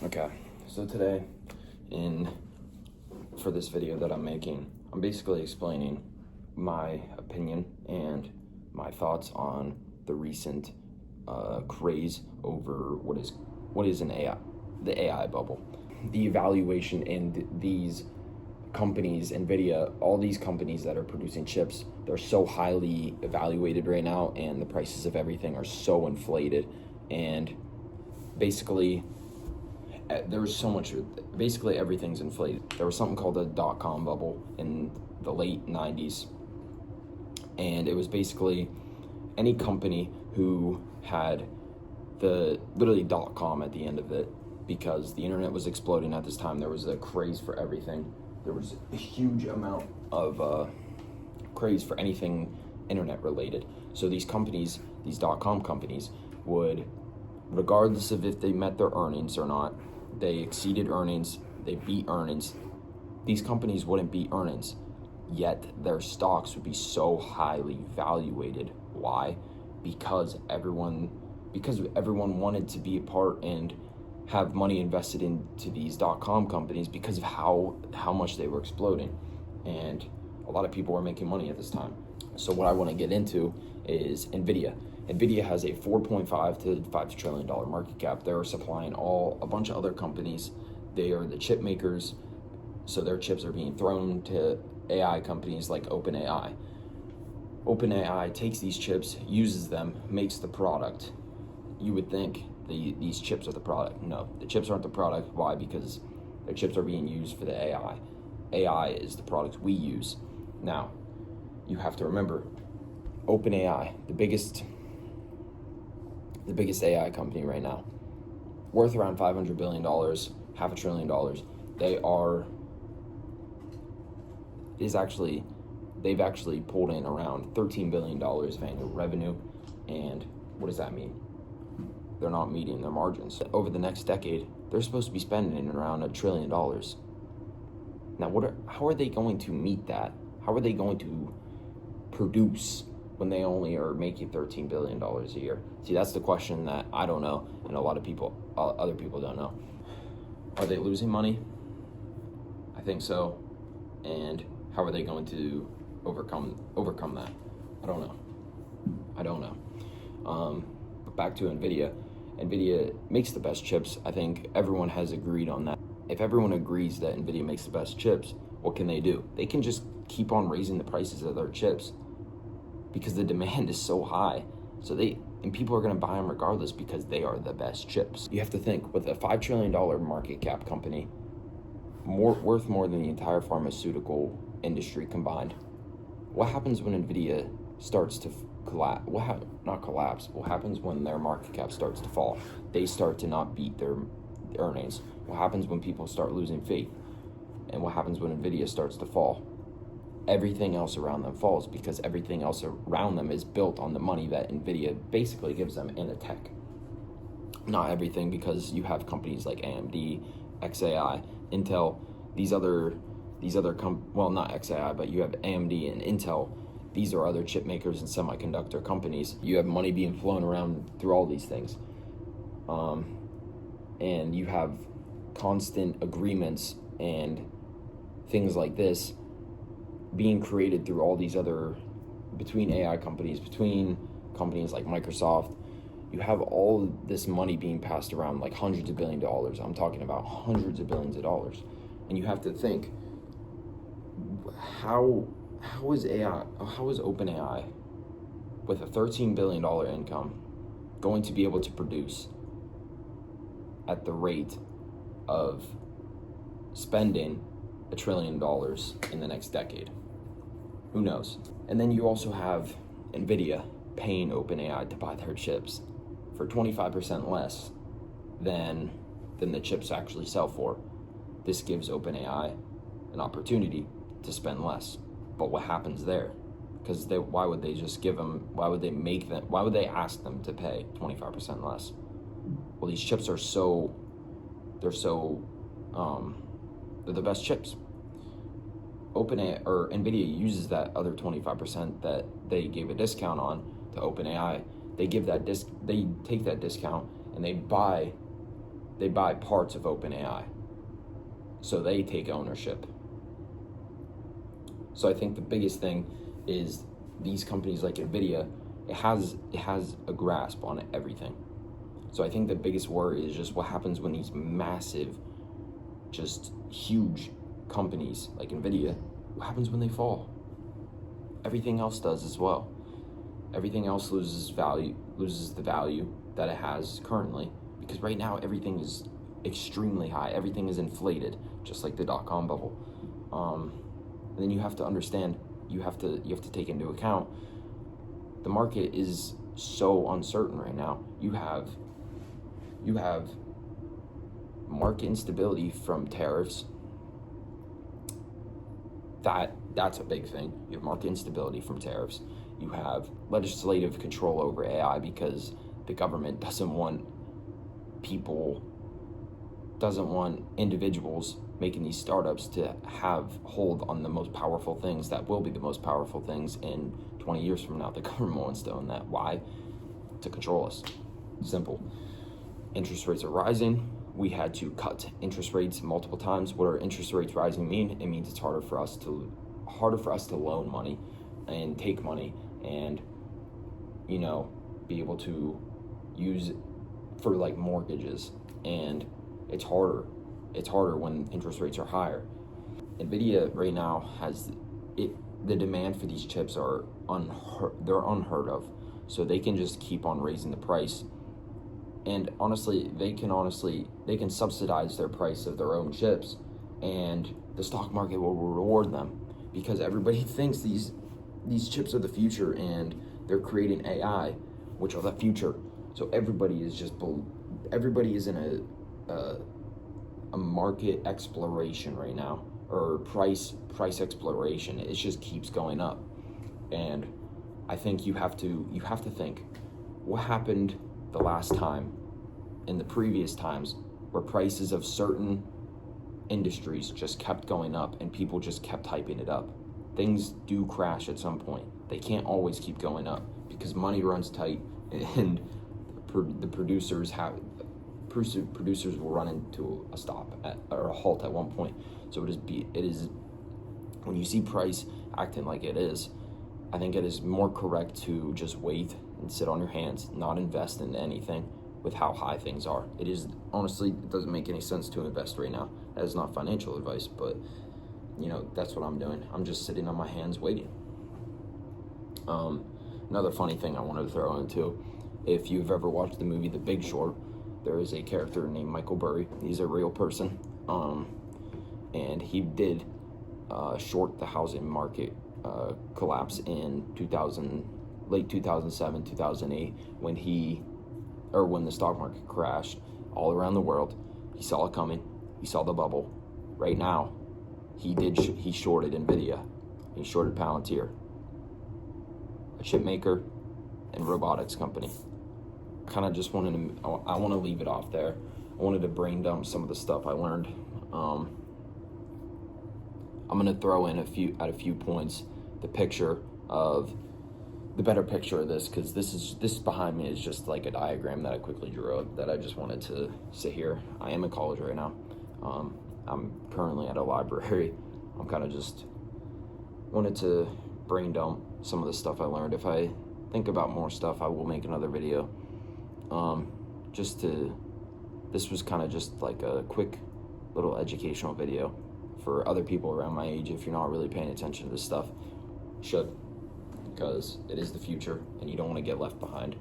Okay, so today, for this video that I'm making, I'm basically explaining my opinion and my thoughts on the recent craze over what is the AI bubble. The evaluation in these companies, NVIDIA, all these companies that are producing chips, they're so highly evaluated right now, and the prices of everything are so inflated, and basically there was so much, basically everything's inflated. There was something called the dot-com bubble in the late 90s, and it was basically any company who had the literally .com at the end of it, because the internet was exploding at this time. There was a craze for everything. There was a huge amount of craze for anything internet related. So these companies, these .com companies, would, regardless of if they met their earnings or not, they exceeded earnings, they beat earnings, these companies wouldn't beat earnings, yet their stocks would be so highly valuated. Why? Because everyone wanted to be a part and have money invested into these .com companies because of how much they were exploding, and a lot of people were making money at this time. So what I want to get into is NVIDIA. NVIDIA has a $4.5 to $5 trillion market cap. They're supplying a bunch of other companies. They are the chip makers, so their chips are being thrown to AI companies like OpenAI. OpenAI takes these chips, uses them, makes the product. You would think these chips are the product. No, the chips aren't the product. Why? Because the chips are being used for the AI. AI is the product we use. Now, you have to remember, OpenAI, the biggest AI company right now, worth around $500 billion, $500 billion. They've actually pulled in around $13 billion of annual revenue. And what does that mean? They're not meeting their margins. Over the next decade, they're supposed to be spending around $1 trillion. Now, how are they going to meet that? How are they going to produce when they only are making $13 billion a year? See, that's the question that I don't know, and a lot of other people don't know. Are they losing money? I think so. And how are they going to overcome that? I don't know. But back to NVIDIA. NVIDIA makes the best chips. I think everyone has agreed on that. If everyone agrees that NVIDIA makes the best chips, what can they do? They can just keep on raising the prices of their chips because the demand is so high. And people are going to buy them regardless because they are the best chips. You have to think, with a $5 trillion market cap company, worth more than the entire pharmaceutical industry combined, what happens when NVIDIA starts to collapse? Not collapse. What happens when their market cap starts to fall? They start to not beat their earnings. What happens when people start losing faith? And what happens when NVIDIA starts to fall? Everything else around them falls, because everything else around them is built on the money that NVIDIA basically gives them in the tech. Not everything, because you have companies like AMD, XAI, Intel, not XAI, but you have AMD and Intel. These are other chip makers and semiconductor companies. You have money being flown around through all these things. And you have constant agreements and things like this being created through all these between AI companies, between companies like Microsoft. You have all this money being passed around, like hundreds of billions of dollars. I'm talking about hundreds of billions of dollars. And you have to think, how is OpenAI, with a $13 billion income, going to be able to produce at the rate of spending $1 trillion in the next decade? Who knows? And then you also have NVIDIA paying OpenAI to buy their chips for 25% less than the chips actually sell for. This gives OpenAI an opportunity to spend less. But what happens there? Because why would they ask them to pay 25% less? Well, these chips are they're the best chips. NVIDIA uses that other 25% that they gave a discount on to OpenAI. They take that discount and they buy they buy parts of OpenAI. So they take ownership. So I think the biggest thing is these companies like NVIDIA, it has a grasp on everything. So I think the biggest worry is just what happens when these massive, just huge companies like NVIDIA, what happens when they fall? Everything else does as well. Everything else loses the value that it has currently, because right now everything is extremely high. Everything is inflated, just like the dot-com bubble. And then you have to understand, you have to take into account, the market is so uncertain right now. You have market instability from tariffs. That's a big thing. You have market instability from tariffs. You have legislative control over AI because the government doesn't want individuals making these startups to have hold on the most powerful things that will be the most powerful things in 20 years from now. The government wants to own that. Why? To control us. Simple. Interest rates are rising. We had to cut interest rates multiple times. What are interest rates rising mean? It means it's harder for us to loan money and take money and, be able to use it for like mortgages. And it's harder when interest rates are higher. NVIDIA right now the demand for these chips are unheard of. So they can just keep on raising the price. And honestly, they can subsidize their price of their own chips, and the stock market will reward them, because everybody thinks these chips are the future, and they're creating AI, which are the future. So everybody is in a market exploration right now, or price exploration. It just keeps going up, and I think you have to think, what happened the last time, in the previous times, where prices of certain industries just kept going up and people just kept hyping it up. Things do crash at some point. They can't always keep going up because money runs tight, and the producers will run into a stop or a halt at one point. So it is when you see price acting like it is, I think it is more correct to just wait and sit on your hands, not invest in anything with how high things are. It is, honestly, it doesn't make any sense to invest right now. That is not financial advice, but that's what I'm doing. I'm just sitting on my hands waiting. Another funny thing I wanted to throw in too, if you've ever watched the movie The Big Short, there is a character named Michael Burry. He's a real person, and he did short the housing market collapse in late 2007, 2008, when the stock market crashed all around the world. He saw it coming. He saw the bubble. Right now, he shorted NVIDIA. He shorted Palantir, a chip maker and robotics company. I want to leave it off there. I wanted to brain dump some of the stuff I learned. I'm going to throw in a few points the better picture of this, because this behind me is just like a diagram that I quickly drew up that I just wanted to sit here. I am in college right now. I'm currently at a library. I'm kind of just wanted to brain dump some of the stuff I learned. If I think about more stuff, I will make another video. This was kind of just like a quick little educational video for other people around my age. If you're not really paying attention to this stuff, you should, because it is the future and you don't want to get left behind.